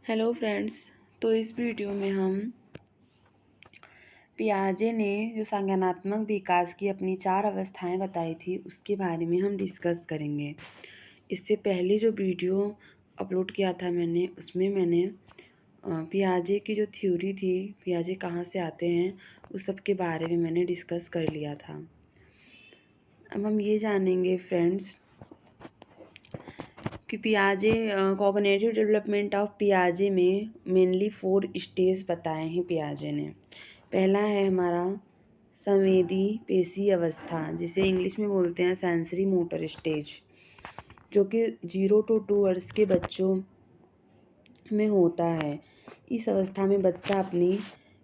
Hello friends. तो इस video में हम पियाजे ने जो संज्ञानात्मक विकास की अपनी 4 अवस्थाएं बताई थी उसके बारे में हम डिस्कस करेंगे। इससे पहले जो वीडियो अपलोड किया था मैंने उसमें मैंने पियाजे की जो थ्योरी थी, पियाजे कहाँ से आते हैं, उस सब के बारे में मैंने डिस्कस कर लिया था। अब हम ये जानेंगे फ्रेंड्स कि पियाजे कॉग्निटिव डेवलपमेंट ऑफ पियाजे में मेनली 4 स्टेज बताए हैं पियाजे ने। पहला है हमारा संवेदी पेशी अवस्था, जिसे इंग्लिश में बोलते हैं सेंसरी मोटर स्टेज, जो कि 0 to 2 वर्ष के बच्चों में होता है। इस अवस्था में बच्चा अपनी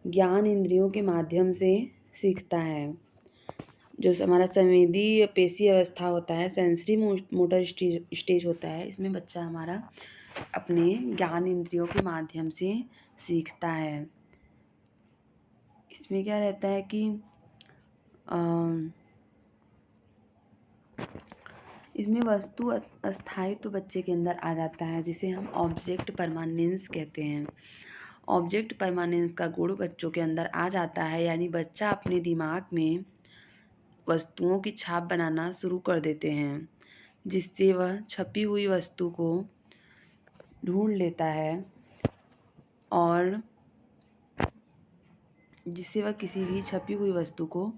ज्ञान इंद्रियों के माध्यम से सीखता है। जो हमारा संवेदी पेशी अवस्था होता है, सेंसरी मोटर स्टेज होता है, इसमें बच्चा हमारा अपने ज्ञान इंद्रियों के माध्यम से सीखता है। इसमें क्या रहता है कि इसमें वस्तु अस्थायित्व बच्चे के अंदर आ जाता है, जिसे हम ऑब्जेक्ट परमानेंस कहते हैं। ऑब्जेक्ट परमानेंस का गुण बच्चों के अंदर आ जाता है, यानी बच्चा अपने दिमाग में वस्तुओं की छाप बनाना शुरू कर देते हैं, जिससे वह छपी हुई वस्तु को ढूंढ लेता है और जिससे वह किसी भी छपी हुई वस्तु को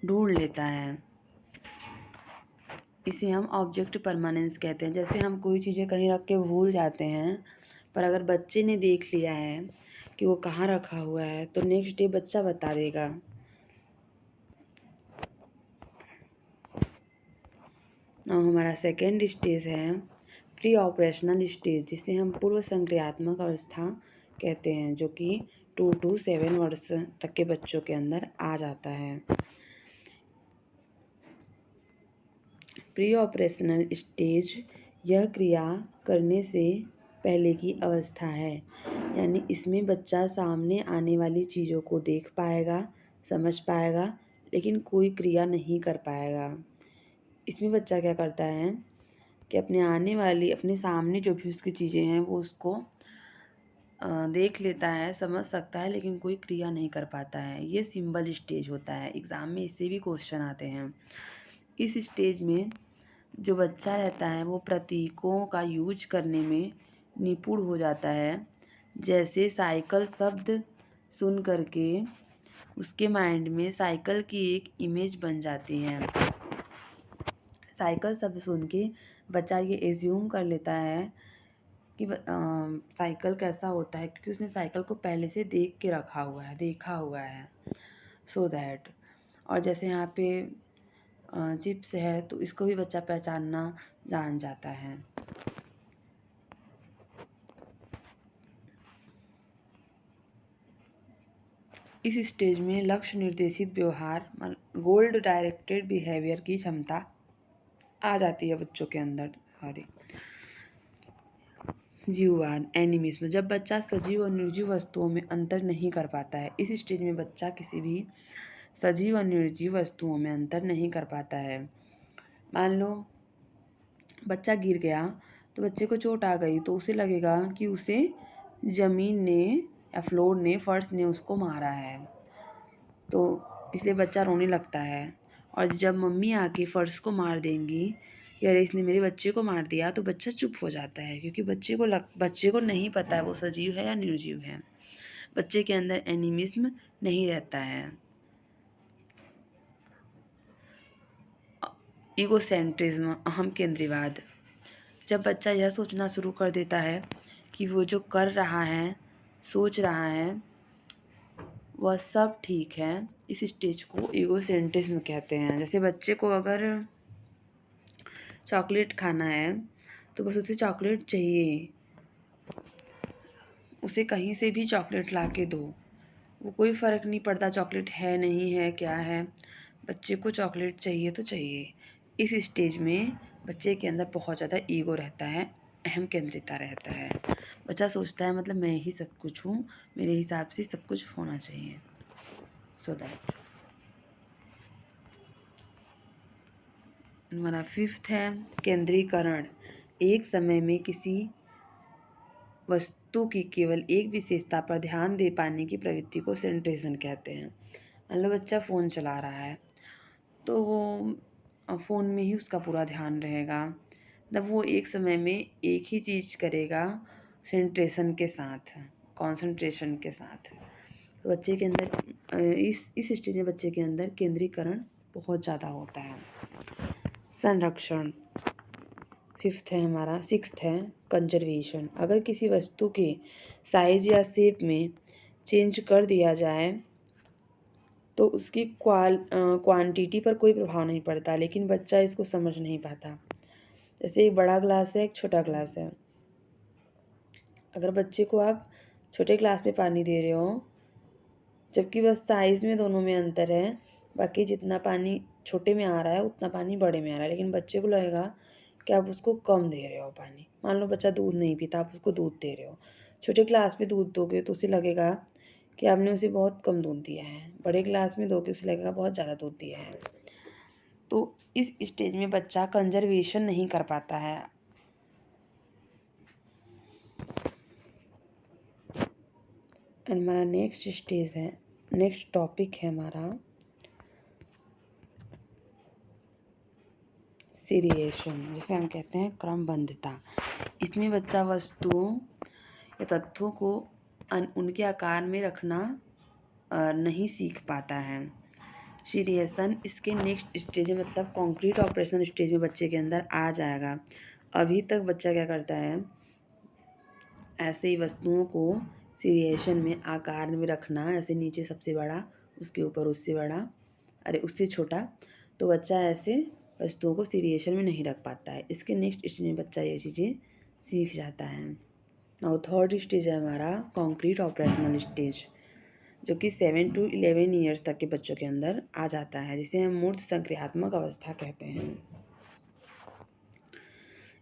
ढूंढ लेता है। इसे हम ऑब्जेक्ट परमानेंस कहते हैं। जैसे हम कोई चीज़ें कहीं रख के भूल जाते हैं, पर अगर बच्चे ने देख लिया है कि वो कहाँ रखा हुआ है तो नेक्स्ट डे बच्चा बता देगा। और हमारा सेकेंड स्टेज है प्री ऑपरेशनल स्टेज, जिसे हम पूर्व संक्रियात्मक अवस्था कहते हैं, जो कि 2 to 7 वर्ष तक के बच्चों के अंदर आ जाता है। प्री ऑपरेशनल स्टेज यह क्रिया करने से पहले की अवस्था है, यानी इसमें बच्चा सामने आने वाली चीज़ों को देख पाएगा, समझ पाएगा, लेकिन कोई क्रिया नहीं कर पाएगा। इसमें बच्चा क्या करता है कि अपने सामने जो भी उसकी चीज़ें हैं वो उसको देख लेता है, समझ सकता है, लेकिन कोई क्रिया नहीं कर पाता है। ये सिंबल स्टेज होता है। एग्ज़ाम में इससे भी क्वेश्चन आते हैं। इस स्टेज में जो बच्चा रहता है वो प्रतीकों का यूज करने में निपुण हो जाता है। जैसे साइकिल शब्द सुन करके उसके माइंड में साइकिल की एक इमेज बन जाती है। साइकिल शब्द सुन के बच्चा ये एज्यूम कर लेता है कि साइकिल कैसा होता है, क्योंकि उसने साइकिल को पहले से देख के रखा हुआ है, देखा हुआ है। सो दैट, और जैसे यहाँ पे चिप्स है तो इसको भी बच्चा पहचानना जान जाता है। इस स्टेज में लक्ष्य निर्देशित व्यवहार, गोल डायरेक्टेड बिहेवियर की क्षमता आ जाती है बच्चों के अंदर। जीववाद, एनिमिज्म, जब बच्चा सजीव और निर्जीव वस्तुओं में अंतर नहीं कर पाता है। इस स्टेज में बच्चा किसी भी सजीव और निर्जीव वस्तुओं में अंतर नहीं कर पाता है। मान लो बच्चा गिर गया तो बच्चे को चोट आ गई तो उसे लगेगा कि उसे ज़मीन ने या फ्लोर ने, फर्श ने उसको मारा है, तो इसलिए बच्चा रोने लगता है। और जब मम्मी आके फर्श को मार देंगी कि अरे इसने मेरे बच्चे को मार दिया, तो बच्चा चुप हो जाता है, क्योंकि बच्चे को नहीं पता है वो सजीव है या निर्जीव है। बच्चे के अंदर एनिमिज्म नहीं रहता है। ईगोसेंट्रिज्म, अहम केंद्रीवाद, जब बच्चा यह सोचना शुरू कर देता है कि वो जो कर रहा है, सोच रहा है, वह सब ठीक है, इस स्टेज को ईगोसेंट्रिज्म कहते हैं। जैसे बच्चे को अगर चॉकलेट खाना है तो बस उसे चॉकलेट चाहिए, उसे कहीं से भी चॉकलेट ला के दो, वो कोई फ़र्क नहीं पड़ता चॉकलेट है नहीं है क्या है, बच्चे को चॉकलेट चाहिए तो चाहिए। इस स्टेज में बच्चे के अंदर बहुत ज़्यादा ईगो रहता है, अहम केंद्रिता रहता है। बच्चा सोचता है मतलब मैं ही सब कुछ हूँ, मेरे हिसाब से सब कुछ होना चाहिए। सो दैट हमारा 5th है केंद्रीकरण। एक समय में किसी वस्तु की केवल एक विशेषता पर ध्यान दे पाने की प्रवृत्ति को सेंट्रेशन कहते हैं। मान लो बच्चा फ़ोन चला रहा है तो वो फ़ोन में ही उसका पूरा ध्यान रहेगा, मतलब वो एक समय में एक ही चीज़ करेगा सेंट्रेशन के साथ, कॉन्सन्ट्रेशन के साथ। तो बच्चे के अंदर इस स्टेज में बच्चे के अंदर केंद्रीकरण बहुत ज़्यादा होता है। संरक्षण 5th है हमारा। 6th है कंजर्वेशन। अगर किसी वस्तु के साइज या शेप में चेंज कर दिया जाए तो उसकी क्वांटिटी पर कोई प्रभाव नहीं पड़ता, लेकिन बच्चा इसको समझ नहीं पाता। जैसे एक बड़ा ग्लास है, एक छोटा ग्लास है। अगर बच्चे को आप छोटे ग्लास में पानी दे रहे हो, जबकि बस साइज़ में दोनों में अंतर है, बाकी जितना पानी छोटे में आ रहा है उतना पानी बड़े में आ रहा है, लेकिन बच्चे को लगेगा कि आप उसको कम दे रहे हो पानी। मान लो बच्चा दूध नहीं पीता, आप उसको दूध दे रहे हो, छोटे ग्लास में दूध दोगे तो उसे लगेगा कि आपने उसे बहुत कम दूध दिया है, बड़े ग्लास में दोगे उसे लगेगा बहुत ज़्यादा दूध दिया है। तो इस स्टेज में बच्चा कंजर्वेशन नहीं कर पाता है। एंड हमारा नेक्स्ट स्टेज है, नेक्स्ट टॉपिक है हमारा सीरिएशन, जिसे हम कहते हैं क्रमबद्धता। इसमें बच्चा वस्तुओं या तथ्यों को उनके आकार में रखना नहीं सीख पाता है। सीरिएशन इसके नेक्स्ट स्टेज में, मतलब कॉन्क्रीट ऑपरेशन स्टेज में बच्चे के अंदर आ जाएगा। अभी तक बच्चा क्या करता है, ऐसे ही वस्तुओं को सीरिएशन में आकार में रखना, ऐसे नीचे सबसे बड़ा, उसके ऊपर उससे बड़ा, अरे उससे छोटा, तो बच्चा ऐसे वस्तुओं को सीरिएशन में नहीं रख पाता है। इसके नेक्स्ट स्टेज में बच्चा ये चीज़ें सीख जाता है। और थर्ड स्टेज है हमारा कॉन्क्रीट ऑपरेशनल स्टेज, जो कि 7 to 11 ईयर्स तक के बच्चों के अंदर आ जाता है, जिसे हम मूर्त संक्रियात्मक अवस्था कहते हैं।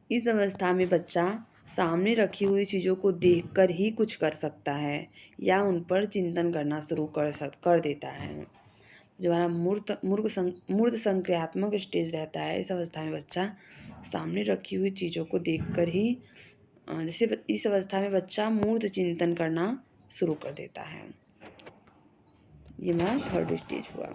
इस अवस्था में बच्चा सामने रखी हुई चीज़ों को देखकर ही कुछ कर सकता है या उन पर चिंतन करना शुरू कर देता है। जो हमारा मूर्त संक्रियात्मक स्टेज रहता है, इस अवस्था में बच्चा सामने रखी हुई चीज़ों को देखकर ही, जैसे इस अवस्था में बच्चा मूर्त चिंतन करना शुरू कर देता है। ये हमारा थर्ड स्टेज हुआ।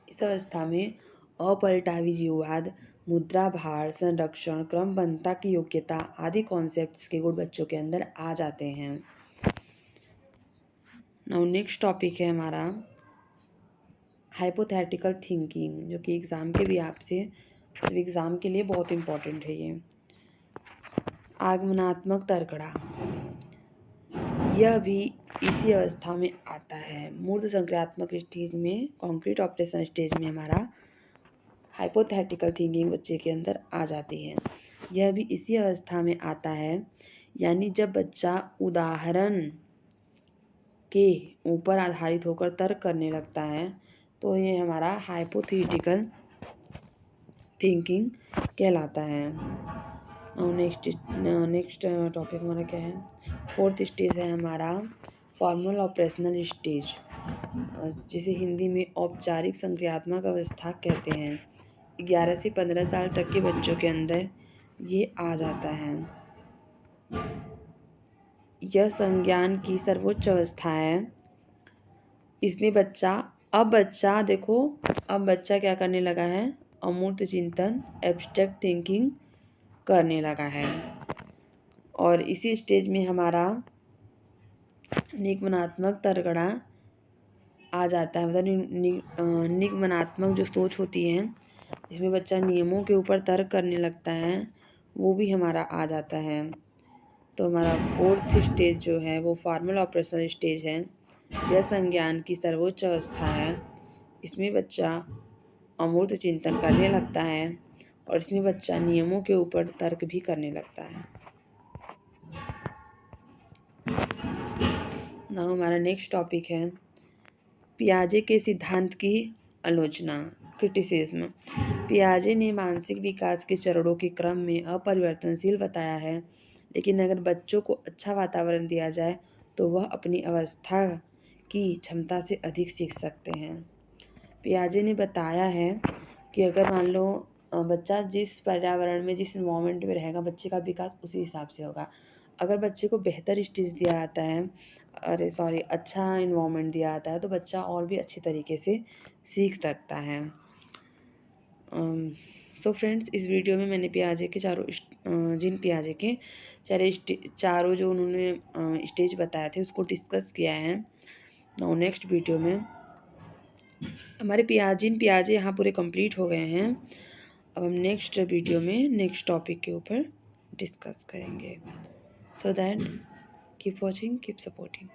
इस अवस्था में अपलटावी जीववाद, मुद्रा भार, संरक्षण, क्रमबद्धता की योग्यता आदि कॉन्सेप्ट्स के गुण बच्चों के अंदर आ जाते हैं। नाउ नेक्स्ट टॉपिक है हमारा हाइपोथेटिकल थिंकिंग, जो कि एग्ज़ाम के भी आपसे, एग्ज़ाम के लिए बहुत इम्पोर्टेंट है ये। आगमनात्मक तर्कड़ा, यह भी इसी अवस्था में आता है। मूर्त संक्रियात्मक स्टेज में, कॉन्क्रीट ऑपरेशन स्टेज में हमारा हाइपोथेटिकल थिंकिंग बच्चे के अंदर आ जाती है। यह भी इसी अवस्था में आता है, यानी जब बच्चा उदाहरण के ऊपर आधारित होकर तर्क करने लगता है, तो ये हमारा हाइपोथेटिकल थिंकिंग कहलाता है। नेक्स्ट टॉपिक हमारा क्या है, फोर्थ स्टेज है हमारा फॉर्मल ऑपरेशनल स्टेज, जिसे हिंदी में औपचारिक संक्रियात्मक अवस्था कहते हैं। 11 से 15 साल तक के बच्चों के अंदर ये आ जाता है। यह संज्ञान की सर्वोच्च अवस्था है। इसमें बच्चा देखो, अब बच्चा क्या करने लगा है, अमूर्त चिंतन, एब्स्ट्रैक्ट थिंकिंग करने लगा है। और इसी स्टेज में हमारा निगमनात्मक तर्कड़ा आ जाता है, मतलब निगमनात्मक जो सोच होती है, इसमें बच्चा नियमों के ऊपर तर्क करने लगता है, वो भी हमारा आ जाता है। तो हमारा फोर्थ स्टेज जो है वो फॉर्मल ऑपरेशनल स्टेज है। यह संज्ञान की सर्वोच्च अवस्था है। इसमें बच्चा अमूर्त चिंतन करने लगता है और इसमें बच्चा नियमों के ऊपर तर्क भी करने लगता है। नाउ हमारा नेक्स्ट टॉपिक है पियाजे के सिद्धांत की आलोचना, क्रिटिसिज्म। पियाजे ने मानसिक विकास के चरणों के क्रम में अपरिवर्तनशील बताया है, लेकिन अगर बच्चों को अच्छा वातावरण दिया जाए तो वह अपनी अवस्था की क्षमता से अधिक सीख सकते हैं। पियाजे ने बताया है कि अगर मान लो बच्चा जिस पर्यावरण में, जिस इन्वायरमेंट में रहेगा, बच्चे का विकास उसी हिसाब से होगा। अगर बच्चे को बेहतर स्टेज दिया जाता है, अच्छा इन्वायरमेंट दिया जाता है, तो बच्चा और भी अच्छी तरीके से सीख सकता है। सो फ्रेंड्स, इस वीडियो में मैंने पियाजे के जिन पियाजे के चारों जो उन्होंने स्टेज बताए थे उसको डिस्कस किया है। नाउ नेक्स्ट वीडियो में हमारे पियाजे यहाँ पूरे कंप्लीट हो गए हैं। अब हम नेक्स्ट वीडियो में नेक्स्ट टॉपिक के ऊपर डिस्कस करेंगे। So that keep watching, keep supporting.